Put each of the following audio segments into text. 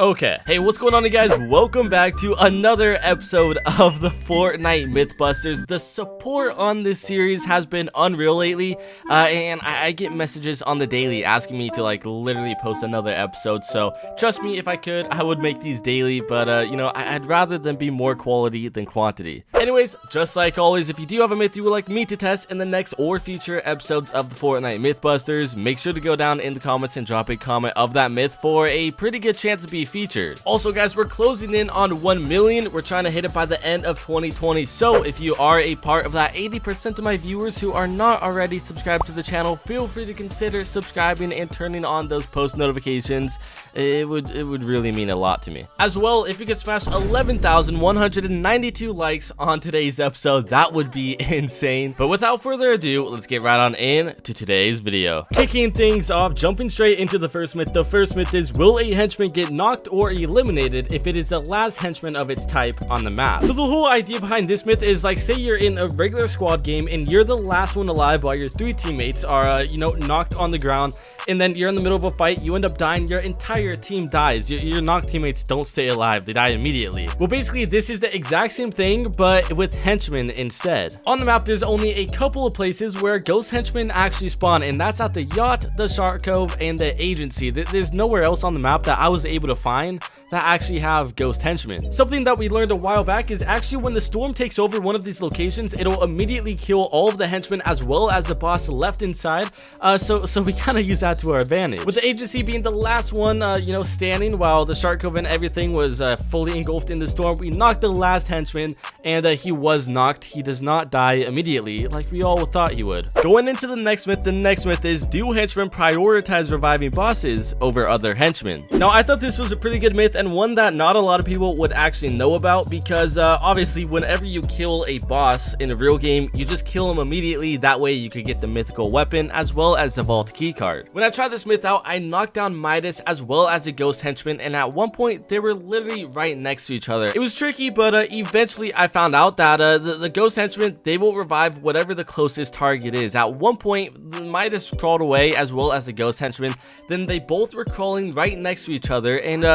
Okay, hey, what's going on, you guys? Welcome back to another episode of the Fortnite Mythbusters. The support on this series has been unreal lately, and I get messages on the daily asking me to literally post another episode. So trust me, if I could, I would make these daily, but I'd rather them be more quality than quantity. Anyways, just like always, if you do have a myth you would like me to test in the next or future episodes of the Fortnite Mythbusters, make sure to go down in the comments and drop a comment of that myth for a pretty good chance to be featured. Also, guys, we're closing in on 1 million. We're trying to hit it by the end of 2020. So if you are a part of that 80% of my viewers who are not already subscribed to the channel, feel free to consider subscribing and turning on those post notifications. It would really mean a lot to me. As well, if you could smash 11,192 likes on today's episode, that would be insane. But without further ado, let's get right on in to today's video. Kicking things off, jumping straight into the first myth. The first myth is, will a henchman get knocked or eliminated if it is the last henchman of its type on the map? So the whole idea behind this myth is, say you're in a regular squad game and you're the last one alive while your 3 teammates are knocked on the ground, and then you're in the middle of a fight, you end up dying, your entire team dies. Your knocked teammates don't stay alive, they die immediately. Well, basically this is the exact same thing, but with henchmen instead. On the map, there's only a couple of places where ghost henchmen actually spawn, and that's at the yacht, the shark cove, and the agency. There's nowhere else on the map that I was able to find that actually have ghost henchmen. Something that we learned a while back is actually when the storm takes over one of these locations, it'll immediately kill all of the henchmen as well as the boss left inside. So we kind of use that to our advantage. With the agency being the last one, standing while the shark cove and everything was fully engulfed in the storm, we knocked the last henchman, and he was knocked. He does not die immediately like we all thought he would. Going into the next myth is, do henchmen prioritize reviving bosses over other henchmen? Now, I thought this was a pretty good myth, and one that not a lot of people would actually know about, because obviously whenever you kill a boss in a real game, you just kill him immediately. That way you could get the mythical weapon as well as the vault key card. When I tried this myth out, I knocked down Midas as well as a ghost henchman, and at one point they were literally right next to each other. It was tricky, but eventually I found out that the ghost henchmen, they will revive whatever the closest target is. At one point the Midas crawled away as well as the ghost henchman, then they both were crawling right next to each other, and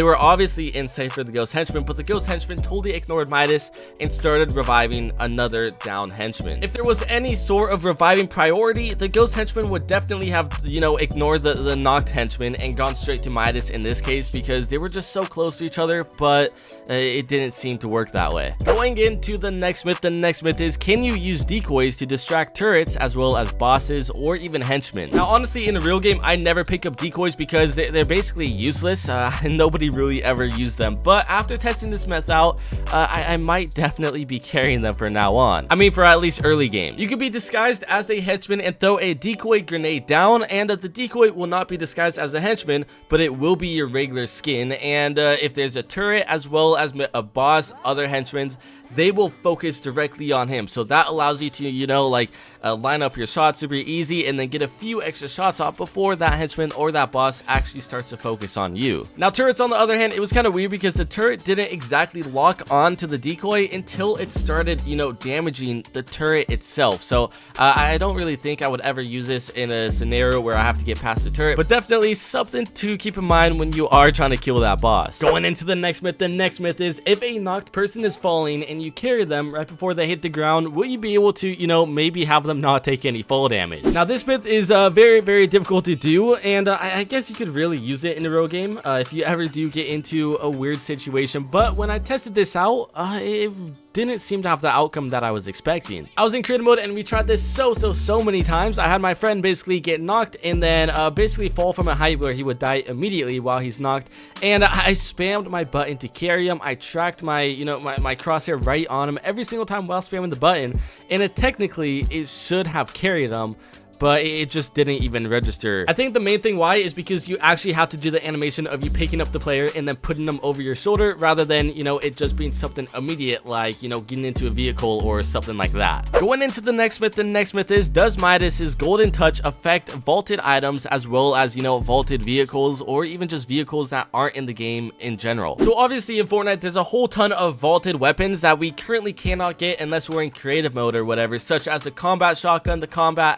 they were obviously unsafe for the ghost henchman, but the ghost henchman totally ignored Midas and started reviving another down henchman. If there was any sort of reviving priority, the ghost henchman would definitely have ignored the knocked henchman and gone straight to Midas in this case, because they were just so close to each other, but it didn't seem to work that way. Going into the next myth is, can you use decoys to distract turrets as well as bosses or even henchmen? Now, honestly, in a real game, I never pick up decoys because they're basically useless, and nobody really ever used them. But after testing this myth out, I might definitely be carrying them from now on. I mean, for at least early game. You could be disguised as a henchman and throw a decoy grenade down, and the decoy will not be disguised as a henchman, but it will be your regular skin. And if there's a turret as well as a boss, other henchmen, they will focus directly on him. So that allows you to, line up your shots super easy and then get a few extra shots off before that henchman or that boss actually starts to focus on you. Now, turrets on the other hand, it was kind of weird because the turret didn't exactly lock on to the decoy until it started, damaging the turret itself. So I don't really think I would ever use this in a scenario where I have to get past the turret, but definitely something to keep in mind when you are trying to kill that boss. Going into the next myth is, if a knocked person is falling and you carry them right before they hit the ground, will you be able to, maybe have them not take any fall damage? Now, this myth is very, very difficult to do, and I guess you could really use it in a real game if you ever do get into a weird situation. But when I tested this out, it didn't seem to have the outcome that I was expecting. I was in creative mode and we tried this so many times. I had my friend basically get knocked and then basically fall from a height where he would die immediately while he's knocked, and I spammed my button to carry him. I tracked my my crosshair right on him every single time while spamming the button, and technically it should have carried him, but it just didn't even register. I think the main thing why is because you actually have to do the animation of you picking up the player and then putting them over your shoulder, rather than, it just being something immediate, like, getting into a vehicle or something like that. Going into the next myth is, does Midas's golden touch affect vaulted items as well as, vaulted vehicles, or even just vehicles that aren't in the game in general? So obviously in Fortnite, there's a whole ton of vaulted weapons that we currently cannot get unless we're in creative mode or whatever, such as the combat shotgun, the combat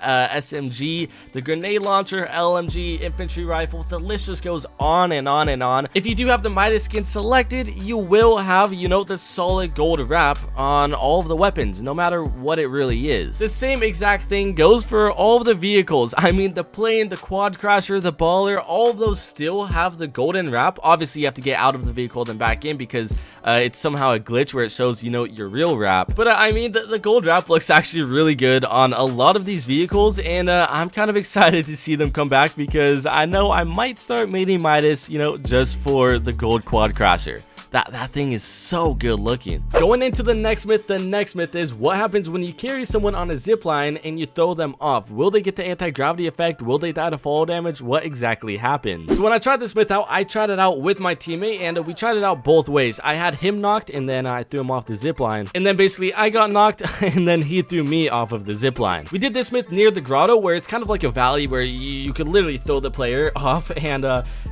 SMG, the grenade launcher, LMG, infantry rifle, the list just goes on and on and on. If you do have the Midas skin selected, you will have, you know, the solid gold wrap on all of the weapons, no matter what it really is. The same exact thing goes for all of the vehicles. I mean, the plane, the quad crasher, the baller, all of those still have the golden wrap. Obviously, you have to get out of the vehicle then back in because it's somehow a glitch where it shows, you know, your real wrap. But I mean, the gold wrap looks actually really good on a lot of these vehicles, and I'm kind of excited to see them come back because I know I might start mating Midas, you know, just for the gold quad crasher. That thing is so good looking. Going into the next myth is what happens when you carry someone on a zip line and you throw them off. Will they get the anti-gravity effect? Will they die to fall damage? What exactly happens? So when I tried this myth out, I tried it out with my teammate, and we tried it out both ways. I had him knocked, and then I threw him off the zip line, and then basically I got knocked and then he threw me off of the zip line. We did this myth near the grotto, where it's kind of like a valley where you could literally throw the player off, and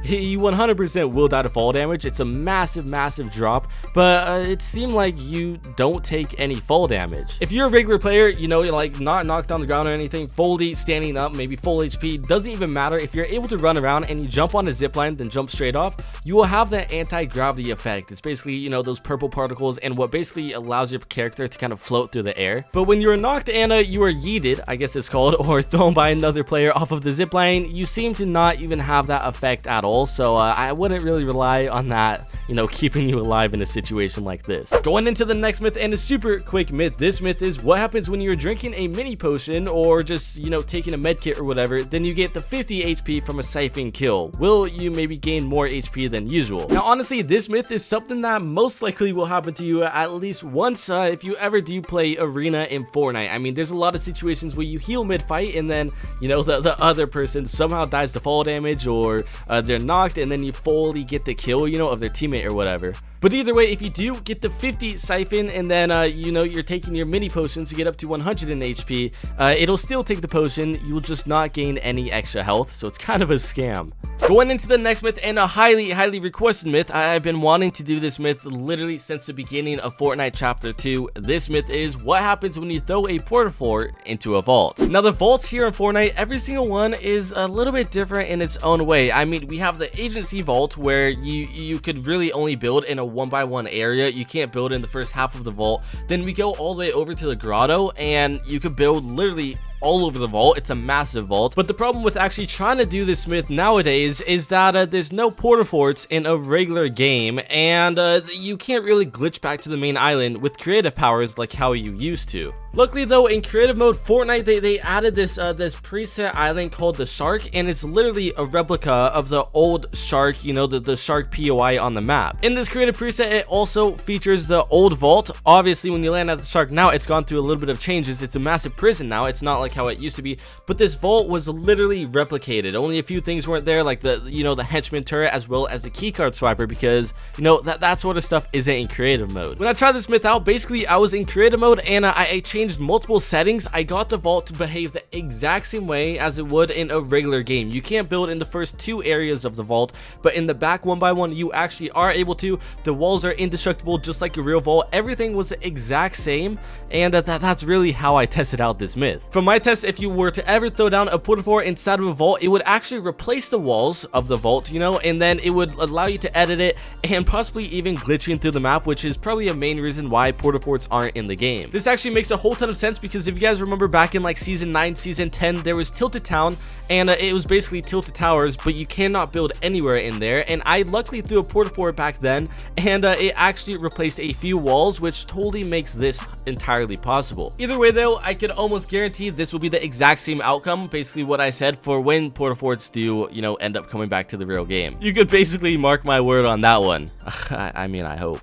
he 100% will die to fall damage. It's a massive drop, but it seemed like you don't take any fall damage. If you're a regular player, you know, you're like not knocked on the ground or anything, fully standing up, maybe full HP, doesn't even matter. If you're able to run around and you jump on a zip line, then jump straight off, you will have that anti-gravity effect. It's basically, you know, those purple particles and what basically allows your character to kind of float through the air. But when you're knocked and you are yeeted, I guess it's called, or thrown by another player off of the zip line, you seem to not even have that effect at all. So I wouldn't really rely on that, you know, keeping you alive in a situation like this. Going into the next myth, and a super quick myth. This myth is what happens when you're drinking a mini potion or just, you know, taking a med kit or whatever, then you get the 50 HP from a siphon kill. Will you maybe gain more HP than usual? Now, honestly, this myth is something that most likely will happen to you at least once if you ever do play arena in Fortnite. I mean, there's a lot of situations where you heal mid-fight and then, you know, the other person somehow dies to fall damage, or they're knocked and then you fully get the kill, you know, of their teammate or whatever. But either way, if you do get the 50 siphon and then, you know, you're taking your mini potions to get up to 100 in HP, it'll still take the potion. You'll just not gain any extra health. So it's kind of a scam. Going into the next myth, and a highly requested myth. I've been wanting to do this myth literally since the beginning of Fortnite Chapter 2. This myth is what happens when you throw a porta fort into a vault. Now, the vaults here in Fortnite, every single one is a little bit different in its own way. I mean, we have the agency vault where you could really only build in a 1x1 area. You can't build in the first half of the vault. Then we go all the way over to the grotto, and you could build literally all over the vault. It's a massive vault. But the problem with actually trying to do this myth nowadays is that there's no porta forts in a regular game, and you can't really glitch back to the main island with creative powers like how you used to. Luckily though, in creative mode, Fortnite, they added this preset island called the Shark, and it's literally a replica of the old Shark, you know, the Shark POI on the map. In this creative preset, it also features the old vault. Obviously, when you land at the Shark now, it's gone through a little bit of changes. It's a massive prison now. It's not like how it used to be, but this vault was literally replicated. Only a few things weren't there, like the, you know, the henchman turret as well as the keycard swiper, because, you know, that sort of stuff isn't in creative mode. When I tried this myth out, basically I was in creative mode and I changed multiple settings. I got the vault to behave the exact same way as it would in a regular game. You can't build in the first 2 areas of the vault, but in the back 1x1 you actually are able to. The walls are indestructible just like a real vault. Everything was the exact same, and that's really how I tested out this myth. From my test, if you were to ever throw down a porta fort inside of a vault, it would actually replace the walls of the vault, you know, and then it would allow you to edit it and possibly even glitching through the map, which is probably a main reason why porta forts aren't in the game. This actually makes a whole ton of sense, because if you guys remember back in like season 9, season 10, there was Tilted Town, and it was basically Tilted Towers, but you cannot build anywhere in there. And I luckily threw a porta fort back then, and it actually replaced a few walls, which totally makes this entirely possible. Either way though, I could almost guarantee this will be the exact same outcome, basically what I said, for when porta forts do, you know, end up coming back to the real game. You could basically mark my word on that one. I mean, I hope.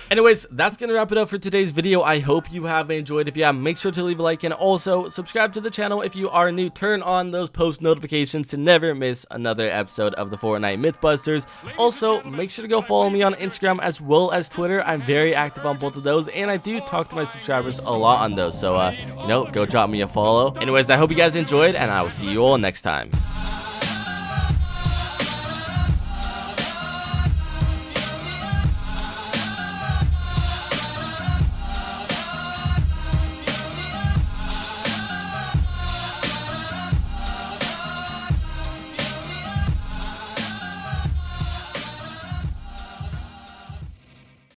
Anyways, that's gonna wrap it up for today's video. I hope you have enjoyed. If you have, make sure to leave a like, and also subscribe to the channel if you are new. Turn on those post notifications to never miss another episode of the Fortnite Mythbusters. Also, make sure to go follow me on Instagram as well as Twitter. I'm very active on both of those, and I do talk to my subscribers a lot on those, so you know, go drop me a follow. Anyways, I hope you guys enjoyed, and I will see you all next time.